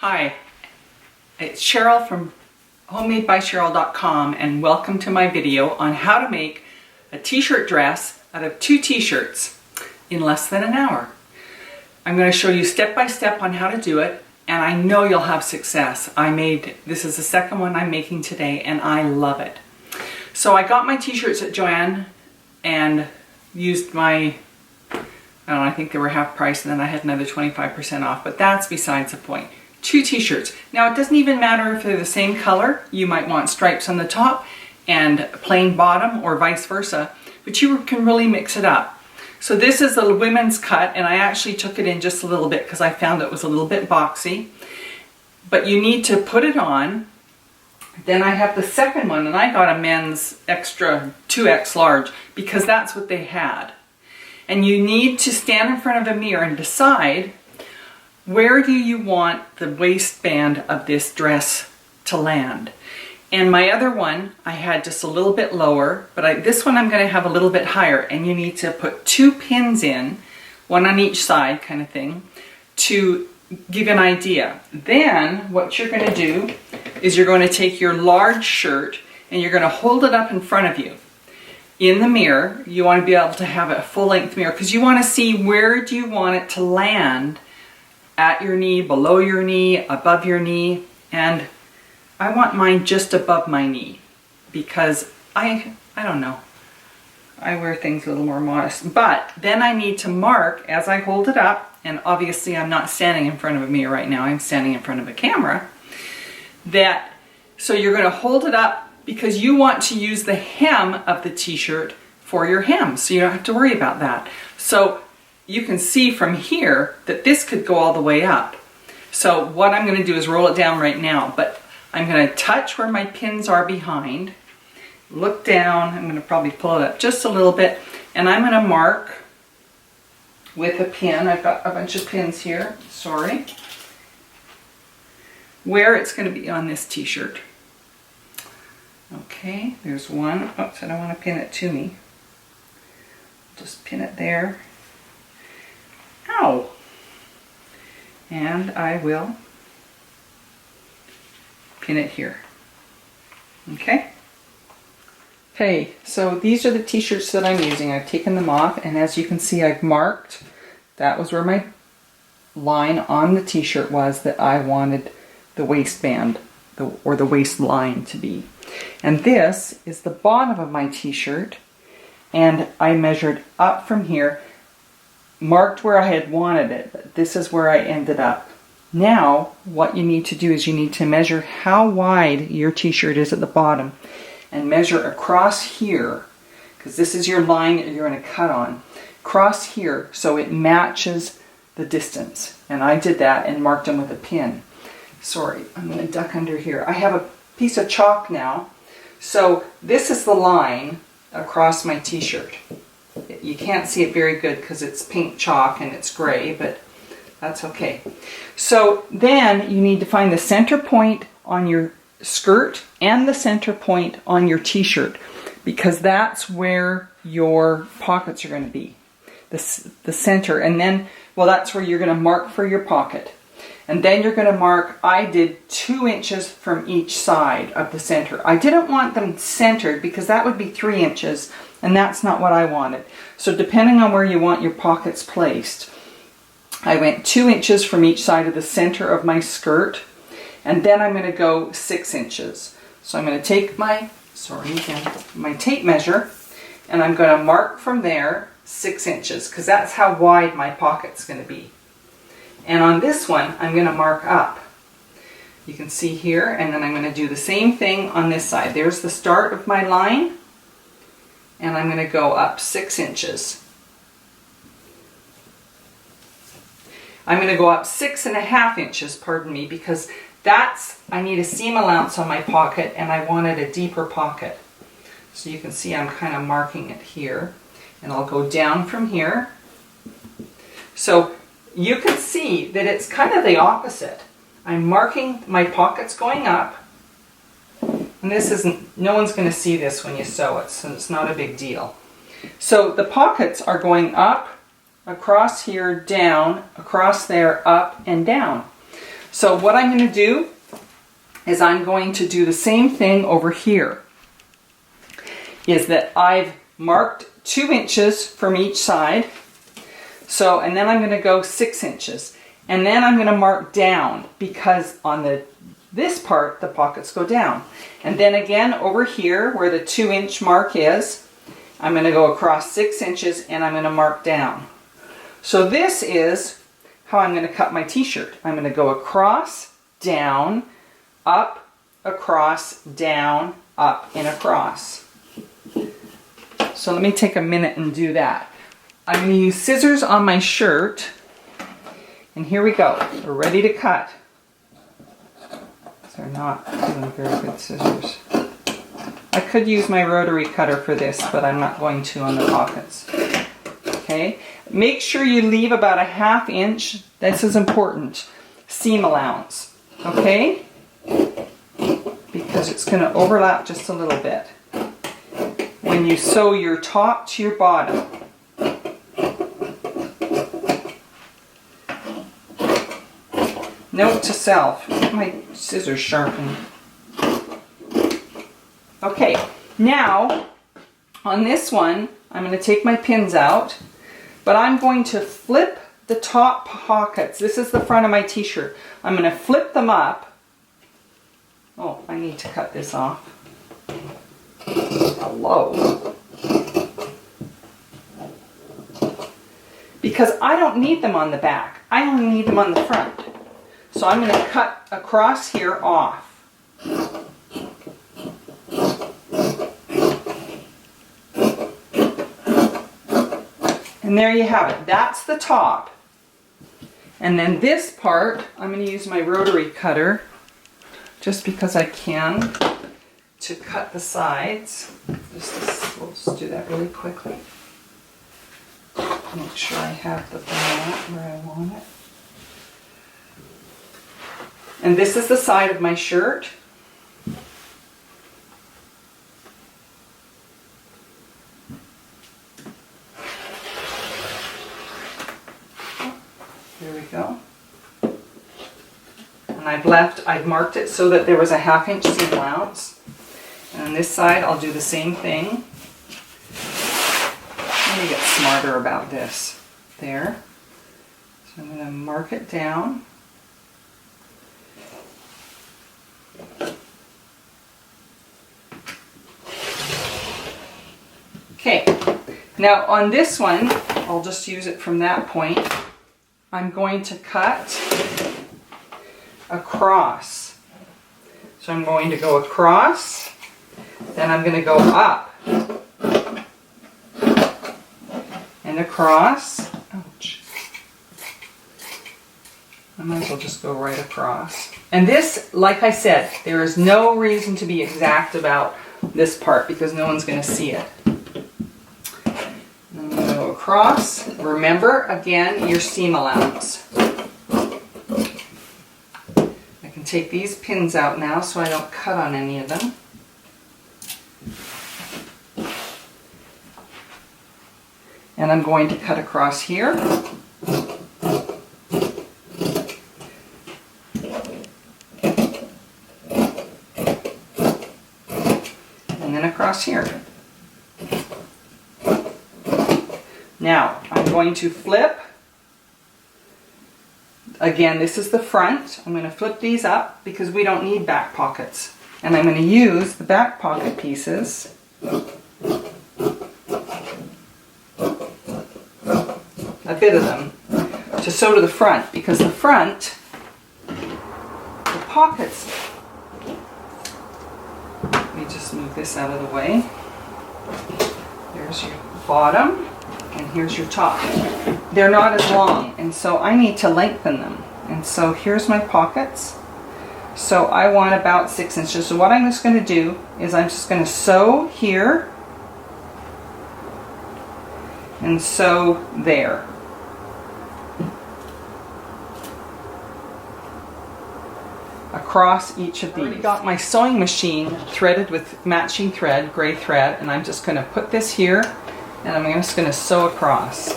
Hi, it's Cheryl from HomemadeByCheryl.com and welcome to my video on how to make a t-shirt dress out of 2 t-shirts in less than an hour. I'm going to show you step by step on how to do it, and I know you'll have success. This is the second one I'm making today and I love it. So I got my t-shirts at Joann and used my, I think they were half price, and then I had another 25% off, but that's besides the point. 2 t-shirts. Now it doesn't even matter if they're the same color. You might want stripes on the top and plain bottom or vice versa, but you can really mix it up. So this is a women's cut, and I actually took it in just a little bit because I found it was a little bit boxy. But you need to put it on. Then I have the second one, and I got a men's extra 2X large because that's what they had. And you need to stand in front of a mirror and decide, where do you want the waistband of this dress to land? And my other one, I had just a little bit lower, but this one I'm going to have a little bit higher, and you need to put 2 pins in, one on each side kind of thing, to give an idea. Then what you're going to do is you're going to take your large shirt and you're going to hold it up in front of you. In the mirror, you want to be able to have a full-length mirror because you want to see where do you want it to land, at your knee, below your knee, above your knee, and I want mine just above my knee because I don't know, I wear things a little more modest. But then I need to mark as I hold it up, and obviously I'm not standing in front of a mirror right now, I'm standing in front of a camera, so you're going to hold it up because you want to use the hem of the t-shirt for your hem, so you don't have to worry about that. So you can see from here that this could go all the way up. So what I'm going to do is roll it down right now, but I'm going to touch where my pins are behind, look down, I'm going to probably pull it up just a little bit, and I'm going to mark with a pin, I've got a bunch of pins here, sorry, where it's going to be on this t-shirt. Okay, there's one. Oops, I don't want to pin it to me. Just pin it there. Ow! And I will pin it here. Okay? Okay, so these are the t-shirts that I'm using. I've taken them off, and as you can see, I've marked. That was where my line on the t-shirt was that I wanted the waistband or the waistline to be. And this is the bottom of my t-shirt, and I measured up from here, marked where I had wanted it, but this is where I ended up. Now, what you need to do is you need to measure how wide your t-shirt is at the bottom and measure across here, because this is your line that you're going to cut on, across here so it matches the distance. And I did that and marked them with a pin. Sorry, I'm going to duck under here. I have a piece of chalk now, so this is the line across my t-shirt. You can't see it very good because it's pink chalk and it's gray, but that's okay. So then you need to find the center point on your skirt and the center point on your t-shirt, because that's where your pockets are going to be, the center. And then, well, that's where you're going to mark for your pocket. And then you're going to mark, I did 2 inches from each side of the center. I didn't want them centered because that would be 3 inches, and that's not what I wanted. So depending on where you want your pockets placed, I went 2 inches from each side of the center of my skirt, and then I'm going to go 6 inches. So I'm going to take my tape measure, and I'm going to mark from there 6 inches because that's how wide my pocket's going to be. And on this one, I'm going to mark up. You can see here, and then I'm going to do the same thing on this side. There's the start of my line, and I'm going to go up 6 inches. I'm going to go up 6.5 inches, pardon me, because I need a seam allowance on my pocket, and I wanted a deeper pocket. So you can see I'm kind of marking it here, and I'll go down from here. So you can see that it's kind of the opposite. I'm marking my pockets going up, and this isn't, no one's going to see this when you sew it, so it's not a big deal. So the pockets are going up, across here, down, across there, up, and down. So what I'm going to do is I'm going to do the same thing over here. Is that I've marked 2 inches from each side. So, and then I'm going to go 6 inches. And then I'm going to mark down because on this part the pockets go down. And then again over here where the 2-inch mark is, I'm going to go across 6 inches and I'm going to mark down. So this is how I'm going to cut my t-shirt. I'm going to go across, down, up, across, down, up, and across. So let me take a minute and do that. I'm going to use scissors on my shirt. And here we go. We're ready to cut. These are not doing very good scissors. I could use my rotary cutter for this, but I'm not going to on the pockets. Okay. Make sure you leave about a 1/2 inch. This is important. Seam allowance. Okay? Because it's going to overlap just a little bit when you sew your top to your bottom. Note to self, get my scissors sharpened. Okay, now on this one, I'm going to take my pins out, but I'm going to flip the top pockets. This is the front of my t-shirt. I'm going to flip them up. Oh, I need to cut this off. Hello. Because I don't need them on the back. I only need them on the front. So I'm going to cut across here off. And there you have it. That's the top. And then this part, I'm going to use my rotary cutter, just because I can, to cut the sides. We'll just do that really quickly. Make sure I have the bone where I want it. And this is the side of my shirt. There we go. And I've marked it so that there was a 1/2 inch seam allowance. And on this side, I'll do the same thing. Let me get smarter about this. There. So I'm going to mark it down. Okay, now on this one, I'll just use it from that point. I'm going to cut across. So I'm going to go across, then I'm going to go up and across. Ouch. I might as well just go right across. And this, like I said, there is no reason to be exact about this part because no one's going to see it. I'm going to go across. Remember, again, your seam allowance. I can take these pins out now so I don't cut on any of them. And I'm going to cut across here. And then across here. Now, I'm going to flip. Again, this is the front. I'm going to flip these up because we don't need back pockets. And I'm going to use the back pocket pieces a bit of them to sew to the front because the front, the pockets, let me just move this out of the way. There's your bottom. And here's your top. They're not as long, and so I need to lengthen them. And so here's my pockets. So I want about 6 inches. So what I'm just going to do is I'm just going to sew here and sew there. Across each of these. I've got my sewing machine threaded with matching thread, gray thread, and I'm just going to put this here. And I'm just going to sew across.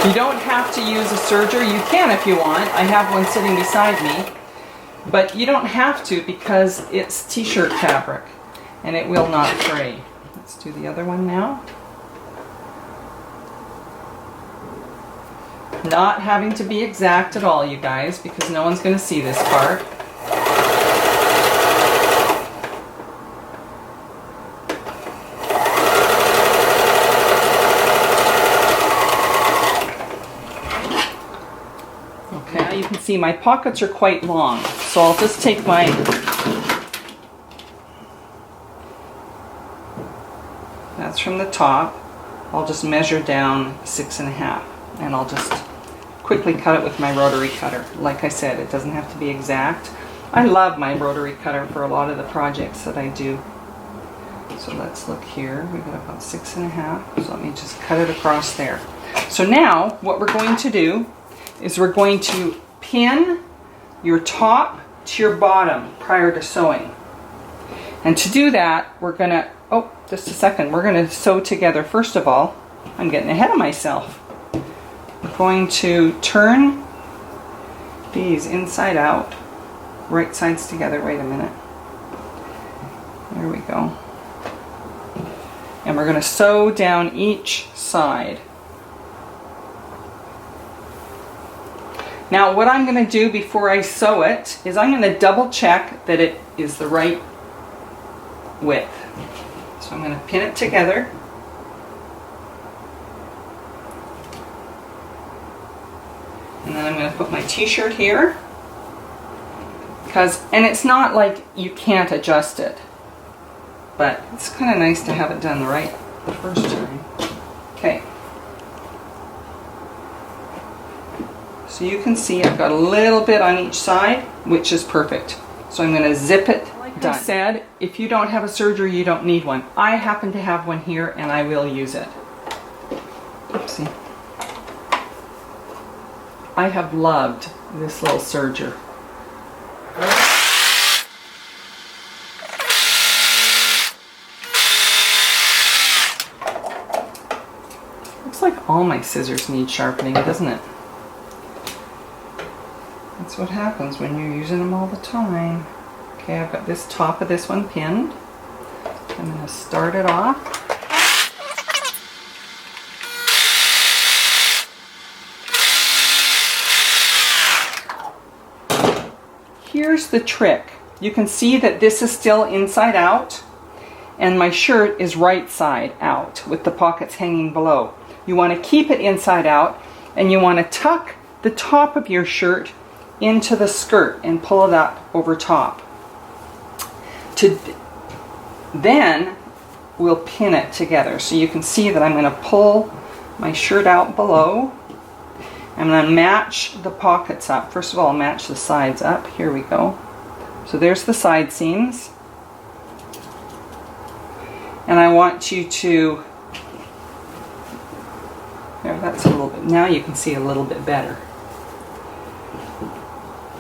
You don't have to use a serger. You can if you want. I have one sitting beside me. But you don't have to because it's t-shirt fabric and it will not fray. Let's do the other one now. Not having to be exact at all, you guys, because no one's going to see this part. Okay, now you can see my pockets are quite long, so I'll just take my that's from the top. I'll just measure down 6.5, and I'll just quickly cut it with my rotary cutter. Like I said, it doesn't have to be exact. I love my rotary cutter for a lot of the projects that I do. So let's look here. We've got about 6.5. So let me just cut it across there. So now what we're going to do is we're going to pin your top to your bottom prior to sewing. And to do that, we're going to, oh, just a second, we're going to sew together. First of all, I'm getting ahead of myself. We're going to turn these inside out, right sides together. Wait a minute. There we go. And we're going to sew down each side. Now what I'm going to do before I sew it is I'm going to double check that it is the right width. So I'm going to pin it together. And then I'm going to put my t-shirt here. And it's not like you can't adjust it, but it's kind of nice to have it done right the first time. Okay. So you can see I've got a little bit on each side, which is perfect. So I'm going to zip it. Like I said, if you don't have a serger, you don't need one. I happen to have one here and I will use it. Oopsie. I have loved this little serger. Looks like all my scissors need sharpening, doesn't it? That's what happens when you're using them all the time. Okay, I've got this top of this one pinned. I'm going to start it off. Here's the trick. You can see that this is still inside out and my shirt is right side out with the pockets hanging below. You want to keep it inside out and you want to tuck the top of your shirt into the skirt and pull it up over top. Then we'll pin it together. So you can see that I'm going to pull my shirt out below. I'm going to match the pockets up. First of all, match the sides up. Here we go. So there's the side seams. And I want you to, there, that's a little bit, now you can see a little bit better.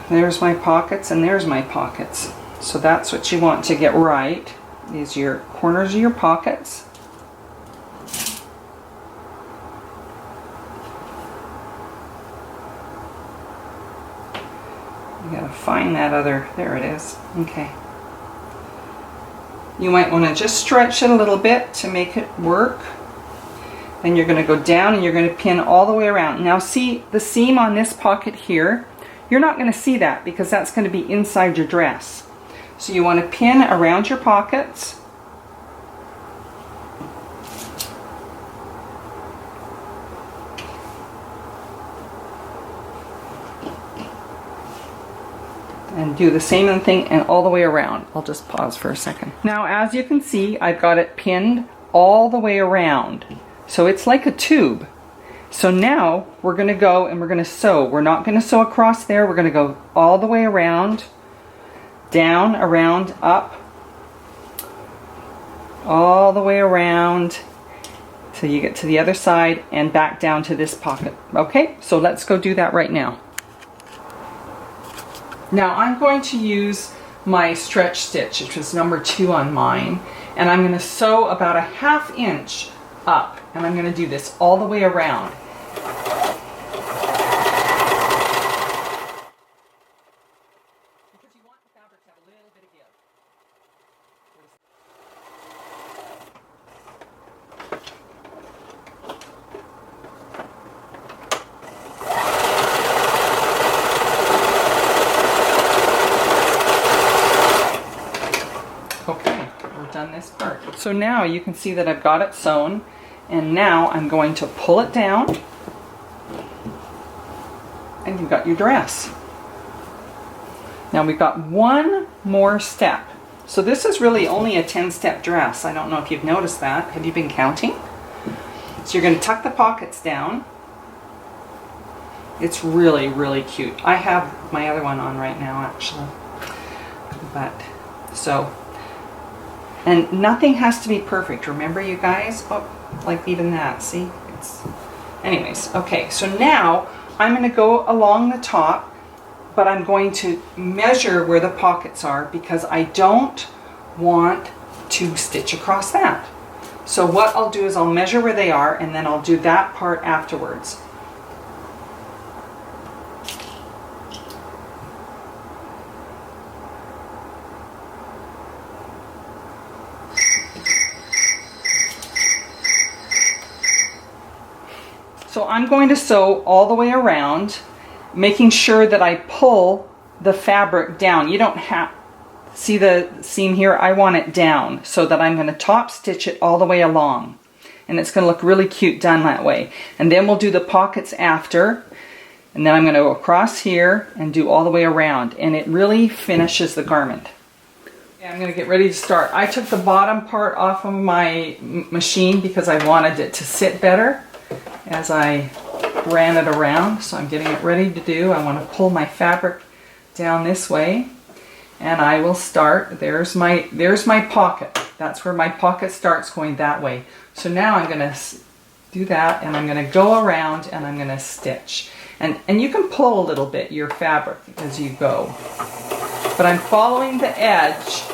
There's my pockets and there's my pockets. So that's what you want to get right, is your corners of your pockets. You gotta find that other, there it is. Okay. You might want to just stretch it a little bit to make it work. Then you're going to go down and you're going to pin all the way around. Now see the seam on this pocket here? You're not going to see that because that's going to be inside your dress. So you want to pin around your pockets. And do the same thing and all the way around. I'll just pause for a second. Now as you can see, I've got it pinned all the way around. So it's like a tube. So now we're going to go and we're going to sew. We're not going to sew across there. We're going to go all the way around, down, around, up, all the way around till you get to the other side and back down to this pocket. Okay, so let's go do that right now. Now I'm going to use my stretch stitch, which is number 2 on mine, and I'm going to sew about a 1/2 inch up, and I'm going to do this all the way around. done this part. So now you can see that I've got it sewn, and now I'm going to pull it down, and you've got your dress. Now we've got one more step. So this is really only a 10-step dress. I don't know if you've noticed that. Have you been counting? So you're going to tuck the pockets down. It's really, really cute. I have my other one on right now, actually. But, so, and nothing has to be perfect. Remember, you guys? Oh, like even that, see? Anyways, okay, so now I'm going to go along the top, but I'm going to measure where the pockets are because I don't want to stitch across that. So what I'll do is I'll measure where they are, and then I'll do that part afterwards. So I'm going to sew all the way around, making sure that I pull the fabric down. You don't have, see the seam here? I want it down so that I'm going to top stitch it all the way along. And it's going to look really cute done that way. And then we'll do the pockets after. And then I'm going to go across here and do all the way around. And it really finishes the garment. Okay, I'm going to get ready to start. I took the bottom part off of my machine because I wanted it to sit better as I ran it around. So I'm getting it ready to do. I want to pull my fabric down this way, and I will start. There's my pocket. That's where my pocket starts, going that way. So now I'm going to do that, and I'm going to go around and I'm going to stitch. And you can pull a little bit your fabric as you go, but I'm following the edge.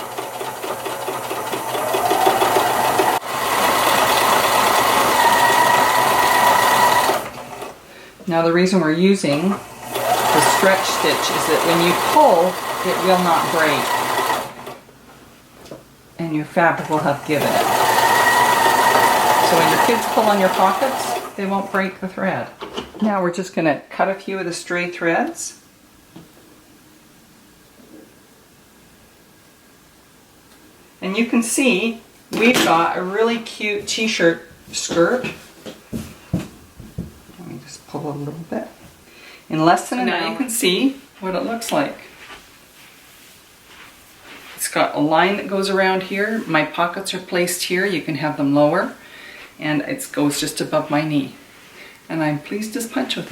Now the reason we're using the stretch stitch is that when you pull, it will not break. And your fabric will have given it. So when your kids pull on your pockets, they won't break the thread. Now we're just going to cut a few of the stray threads. And you can see we've got a really cute t-shirt skirt. Pull a little bit. In less than an hour, you can see what it looks like. It's got a line that goes around here. My pockets are placed here. You can have them lower. And it goes just above my knee. And I'm pleased as punch with it.